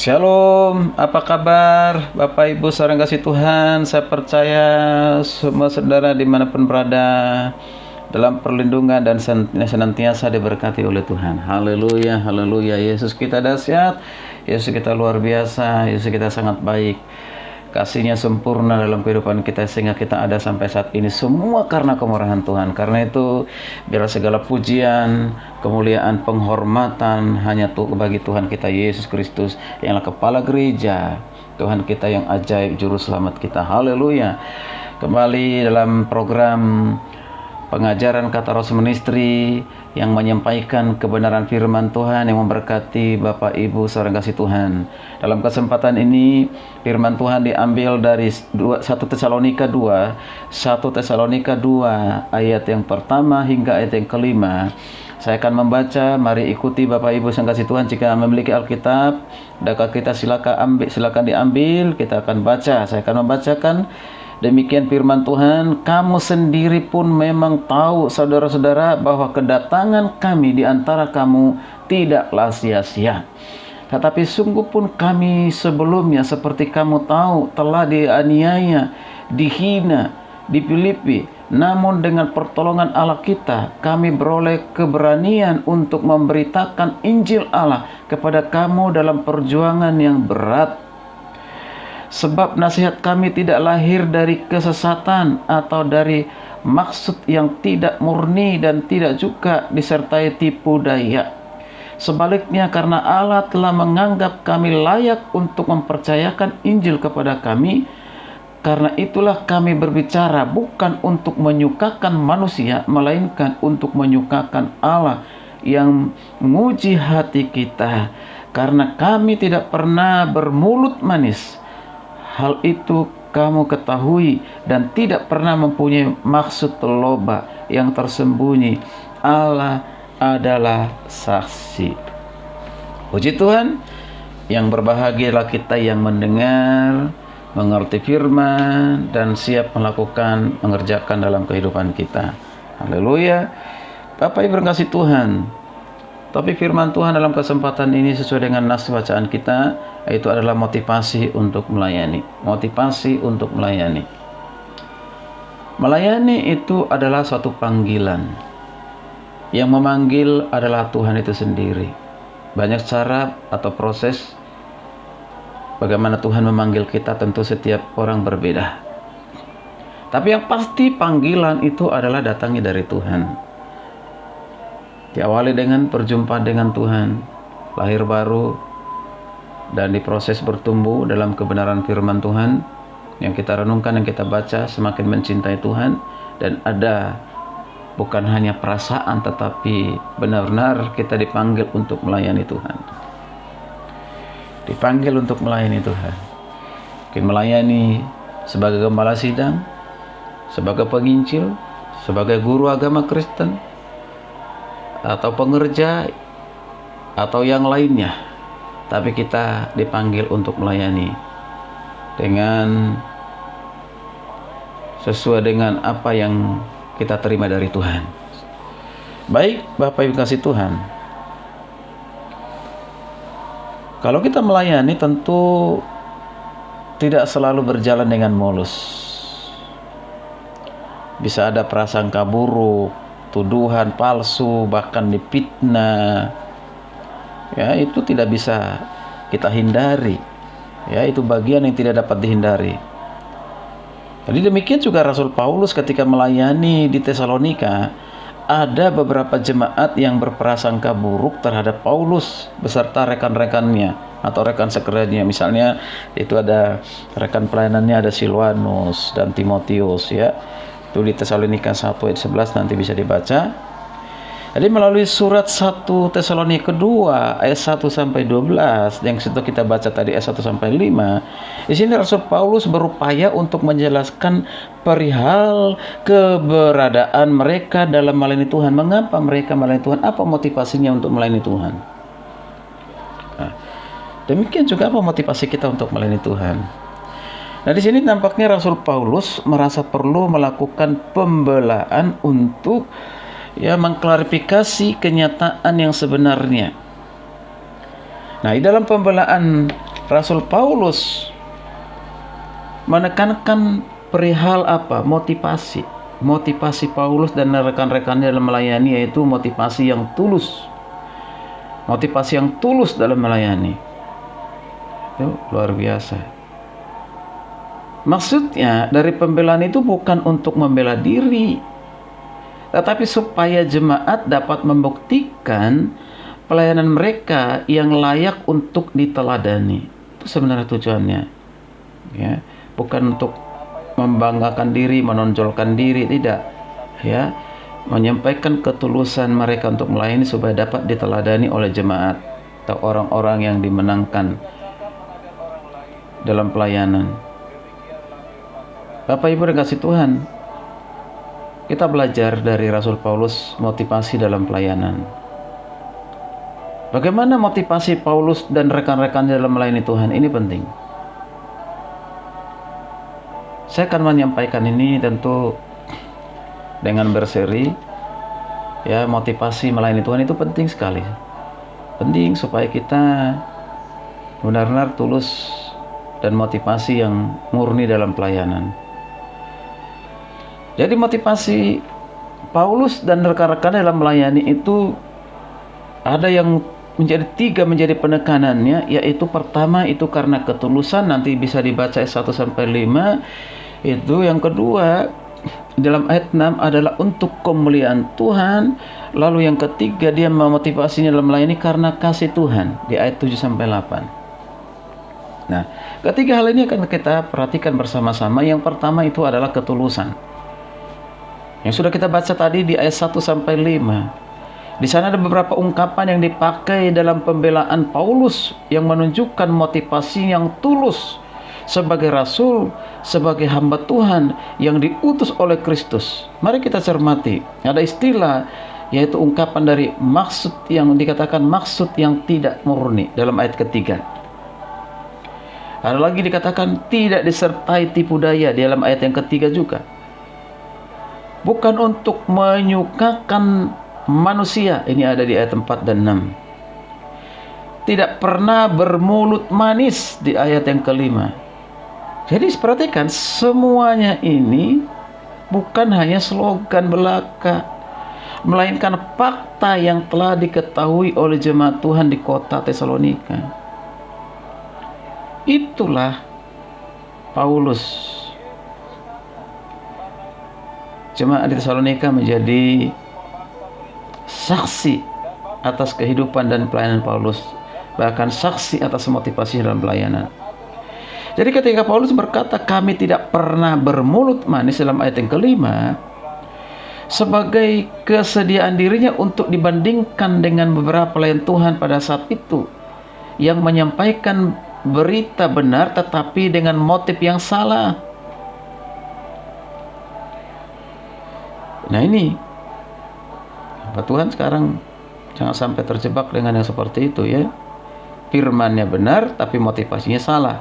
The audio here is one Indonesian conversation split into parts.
Shalom, apa kabar Bapak Ibu saudara kasih Tuhan? Saya percaya semua saudara dimanapun berada dalam perlindungan dan senantiasa diberkati oleh Tuhan. Haleluya, haleluya. Yesus kita dahsyat, Yesus kita luar biasa, Yesus kita sangat baik. Kasih-Nya sempurna dalam kehidupan kita sehingga kita ada sampai saat ini, semua karena kemurahan Tuhan. Karena itu biarlah segala pujian, kemuliaan, penghormatan hanya bagi Tuhan kita Yesus Kristus yang adalah kepala gereja, Tuhan kita yang ajaib, juru selamat kita. Haleluya. Kembali dalam program pengajaran Kata Roh Ministry yang menyampaikan kebenaran firman Tuhan yang memberkati Bapak Ibu saudara kasih Tuhan. Dalam kesempatan ini firman Tuhan diambil dari 1 Tesalonika 2 ayat yang pertama hingga ayat yang kelima. Saya akan membaca, mari ikuti Bapak Ibu yang kasih Tuhan. Jika memiliki Alkitab, dekat kita silakan diambil, kita akan baca. Saya akan membacakan. Demikian firman Tuhan, kamu sendiri pun memang tahu saudara-saudara bahwa kedatangan kami di antara kamu tidaklah sia-sia. Tetapi sungguh pun kami sebelumnya seperti kamu tahu telah dianiaya, dihina di Filipi. Namun dengan pertolongan Allah kita, kami beroleh keberanian untuk memberitakan Injil Allah kepada kamu dalam perjuangan yang berat. Sebab nasihat kami tidak lahir dari kesesatan atau dari maksud yang tidak murni dan tidak juga disertai tipu daya. Sebaliknya karena Allah telah menganggap kami layak untuk mempercayakan Injil kepada kami, karena itulah kami berbicara bukan untuk menyukakan manusia, melainkan untuk menyukakan Allah yang menguji hati kita. Karena kami tidak pernah bermulut manis, hal itu kamu ketahui, dan tidak pernah mempunyai maksud loba yang tersembunyi. Allah adalah saksi. Puji Tuhan, yang berbahagialah kita yang mendengar, mengerti firman, dan siap melakukan, mengerjakan dalam kehidupan kita. Haleluya. Bapak Ibu kasih Tuhan, topik firman Tuhan dalam kesempatan ini sesuai dengan nas bacaan kita, yaitu adalah motivasi untuk melayani. Motivasi untuk melayani. Melayani itu adalah suatu panggilan. Yang memanggil adalah Tuhan itu sendiri. Banyak cara atau proses bagaimana Tuhan memanggil kita, tentu setiap orang berbeda. Tapi yang pasti panggilan itu adalah datangnya dari Tuhan. Diawali dengan perjumpaan dengan Tuhan, lahir baru, dan diproses bertumbuh dalam kebenaran firman Tuhan yang kita renungkan, yang kita baca, semakin mencintai Tuhan, dan ada bukan hanya perasaan tetapi benar-benar kita dipanggil untuk melayani Tuhan. Dipanggil untuk melayani Tuhan. Mungkin melayani sebagai gembala sidang, sebagai penginjil, sebagai guru agama Kristen, atau pengerja, atau yang lainnya. Tapi kita dipanggil untuk melayani dengan sesuai dengan apa yang kita terima dari Tuhan. Baik, Bapak Ibu kasih Tuhan, kalau kita melayani tentu tidak selalu berjalan dengan mulus. Bisa ada prasangka buruk, tuduhan palsu, bahkan difitnah. Ya, itu tidak bisa kita hindari. Ya, itu bagian yang tidak dapat dihindari. Jadi demikian juga Rasul Paulus ketika melayani di Tesalonika, ada beberapa jemaat yang berprasangka buruk terhadap Paulus beserta rekan-rekannya atau rekan sekerjanya. Misalnya itu ada rekan pelayanannya, ada Silwanus dan Timotius, ya. Itu di Tesalonika 1 ayat 11 nanti bisa dibaca. Jadi melalui surat 1 Tesalonika 2 ayat 1 sampai 12 yang situ kita baca tadi ayat 1 sampai 5. Di sini Rasul Paulus berupaya untuk menjelaskan perihal keberadaan mereka dalam melayani Tuhan. Mengapa mereka melayani Tuhan? Apa motivasinya untuk melayani Tuhan? Nah, demikian juga apa motivasi kita untuk melayani Tuhan? Nah, di sini nampaknya Rasul Paulus merasa perlu melakukan pembelaan untuk mengklarifikasi kenyataan yang sebenarnya. Nah, di dalam pembelaan Rasul Paulus menekankan perihal apa? Motivasi. Motivasi Paulus dan rekan-rekannya dalam melayani yaitu motivasi yang tulus. Motivasi yang tulus dalam melayani. Itu luar biasa. Maksudnya dari pembelaan itu bukan untuk membela diri, tetapi supaya jemaat dapat membuktikan pelayanan mereka yang layak untuk diteladani. Itu sebenarnya tujuannya. Ya, bukan untuk membanggakan diri, menonjolkan diri, tidak. Ya, menyampaikan ketulusan mereka untuk melayani supaya dapat diteladani oleh jemaat atau orang-orang yang dimenangkan dalam pelayanan. Bapak Ibu dikasih Tuhan, kita belajar dari Rasul Paulus motivasi dalam pelayanan. Bagaimana motivasi Paulus dan rekan-rekannya dalam melayani Tuhan? Ini penting. Saya akan menyampaikan ini tentu dengan berseri. Ya, motivasi melayani Tuhan itu penting sekali. Penting supaya kita benar-benar tulus dan motivasi yang murni dalam pelayanan. Jadi motivasi Paulus dan rekan-rekannya dalam melayani itu ada yang menjadi penekanannya, yaitu pertama itu karena ketulusan, nanti bisa dibaca ayat 1 sampai 5. Itu yang kedua dalam ayat 6 adalah untuk kemuliaan Tuhan. Lalu yang ketiga dia memotivasinya dalam melayani karena kasih Tuhan di ayat 7 sampai 8. Nah, ketiga hal ini akan kita perhatikan bersama-sama. Yang pertama itu adalah ketulusan. Yang sudah kita baca tadi di ayat 1 sampai 5. Di sana ada beberapa ungkapan yang dipakai dalam pembelaan Paulus yang menunjukkan motivasi yang tulus sebagai rasul, sebagai hamba Tuhan yang diutus oleh Kristus. Mari kita cermati. Ada istilah yaitu ungkapan dari maksud yang dikatakan maksud yang tidak murni dalam ayat ketiga. Ada lagi dikatakan tidak disertai tipu daya di dalam ayat yang ketiga juga. Bukan untuk menyukakan manusia, ini ada di ayat 4 dan 6. Tidak pernah bermulut manis di ayat yang kelima. Jadi perhatikan, semuanya ini bukan hanya slogan belaka, melainkan fakta yang telah diketahui oleh jemaat Tuhan di kota Tesalonika. Itulah Paulus. Jemaat di Tesalonika menjadi saksi atas kehidupan dan pelayanan Paulus, bahkan saksi atas motivasi dalam pelayanan. Jadi ketika Paulus berkata kami tidak pernah bermulut manis dalam ayat yang kelima, sebagai kesediaan dirinya untuk dibandingkan dengan beberapa pelayan Tuhan pada saat itu yang menyampaikan berita benar tetapi dengan motif yang salah. Nah ini Pak Tuhan sekarang jangan sampai terjebak dengan yang seperti itu ya. Firmannya benar tapi motivasinya salah.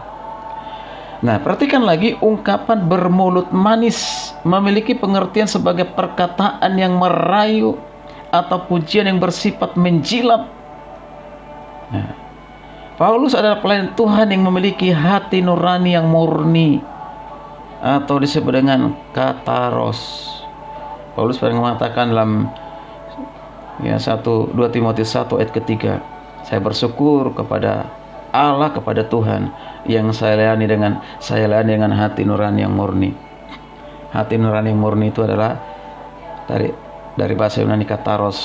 Nah, perhatikan lagi ungkapan bermulut manis memiliki pengertian sebagai perkataan yang merayu atau pujian yang bersifat menjilat. Nah, Paulus adalah pelayan Tuhan yang memiliki hati nurani yang murni atau disebut dengan kataros. Paulus pernah mengatakan dalam 2 Timotius 1 ayat ketiga, saya bersyukur kepada Allah, kepada Tuhan yang saya layani dengan hati nurani yang murni. Hati nurani yang murni itu adalah dari bahasa Yunani kataros.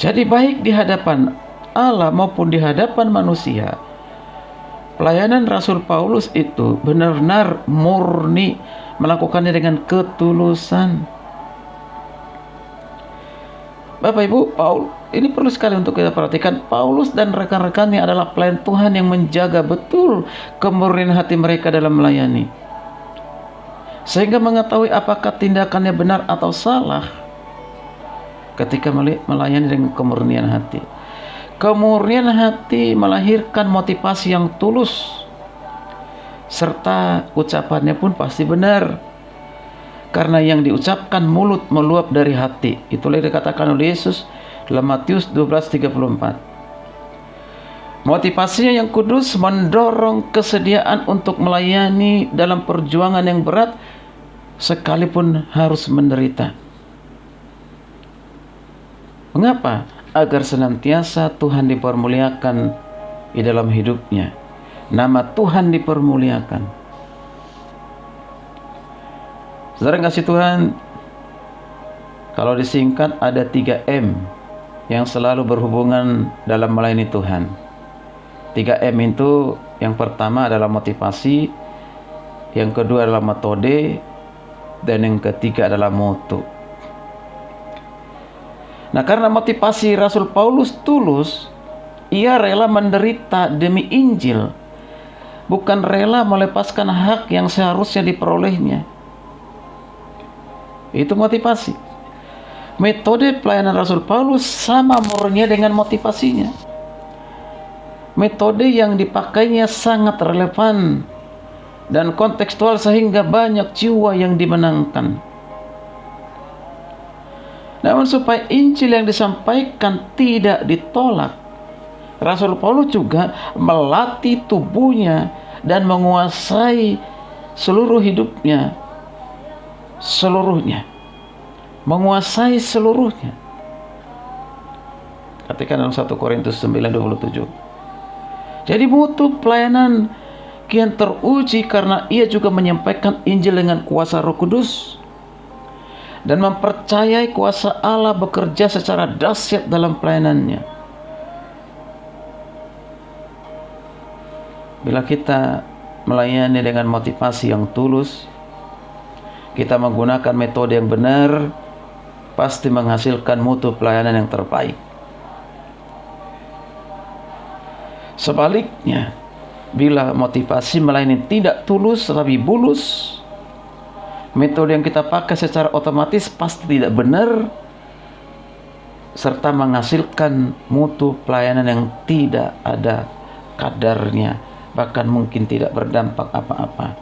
Jadi baik di hadapan Allah maupun di hadapan manusia, pelayanan Rasul Paulus itu benar-benar murni, melakukannya dengan ketulusan. Bapak Ibu, ini perlu sekali untuk kita perhatikan. Paulus dan rekan-rekannya adalah pelayan Tuhan yang menjaga betul kemurnian hati mereka dalam melayani, sehingga mengetahui apakah tindakannya benar atau salah ketika melayani dengan kemurnian hati. Kemurnian hati melahirkan motivasi yang tulus, serta ucapannya pun pasti benar. Karena yang diucapkan mulut meluap dari hati. Itulah yang dikatakan oleh Yesus dalam Matius 12:34. Motivasinya yang kudus mendorong kesediaan untuk melayani dalam perjuangan yang berat sekalipun harus menderita. Mengapa? Agar senantiasa Tuhan dipermuliakan di dalam hidupnya. Nama Tuhan dipermuliakan. Saudara kasih Tuhan, kalau disingkat ada 3M yang selalu berhubungan dalam melayani Tuhan. 3M itu yang pertama adalah motivasi, yang kedua adalah metode, dan yang ketiga adalah mutu. Nah, karena motivasi Rasul Paulus tulus, ia rela menderita demi Injil, bukan rela melepaskan hak yang seharusnya diperolehnya. Itu motivasi. Metode pelayanan Rasul Paulus sama murninya dengan motivasinya. Metode yang dipakainya sangat relevan dan kontekstual sehingga banyak jiwa yang dimenangkan. Namun supaya Injil yang disampaikan tidak ditolak, Rasul Paulus juga melatih tubuhnya dan menguasai seluruh hidupnya, seluruhnya, menguasai seluruhnya. Katakan dalam 1 Korintus 9:27. Jadi mutu pelayanan kian teruji karena ia juga menyampaikan Injil dengan kuasa Roh Kudus dan mempercayai kuasa Allah bekerja secara dahsyat dalam pelayanannya. Bila kita melayani dengan motivasi yang tulus, kita menggunakan metode yang benar, pasti menghasilkan mutu pelayanan yang terbaik. Sebaliknya, bila motivasi melayani tidak tulus tapi bulus, metode yang kita pakai secara otomatis pasti tidak benar, serta menghasilkan mutu pelayanan yang tidak ada kadarnya, bahkan mungkin tidak berdampak apa-apa.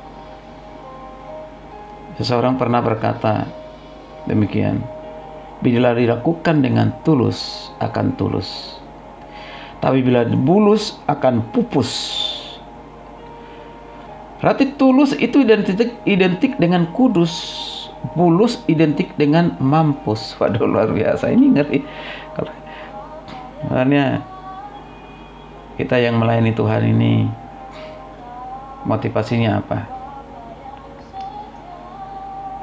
Seseorang pernah berkata demikian, bila dilakukan dengan tulus akan tulus, tapi bila bulus akan pupus. Berarti tulus itu identik dengan kudus, bulus identik dengan mampus. Waduh, luar biasa, ini ngeri. Makanya kita yang melayani Tuhan ini, motivasinya apa?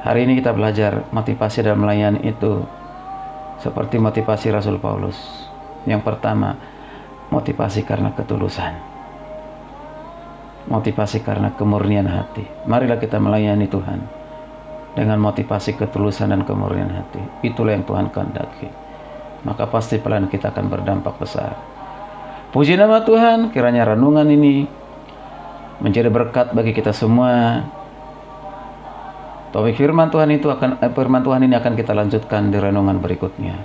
Hari ini kita belajar motivasi dalam melayani itu seperti motivasi Rasul Paulus. Yang pertama, motivasi karena ketulusan, motivasi karena kemurnian hati. Marilah kita melayani Tuhan dengan motivasi ketulusan dan kemurnian hati. Itulah yang Tuhan kehendaki. Maka pasti pelayanan kita akan berdampak besar. Puji nama Tuhan, kiranya renungan ini menjadi berkat bagi kita semua. Topik firman Tuhan ini akan kita lanjutkan di renungan berikutnya.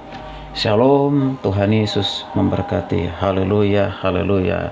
Shalom, Tuhan Yesus memberkati. Haleluya, haleluya.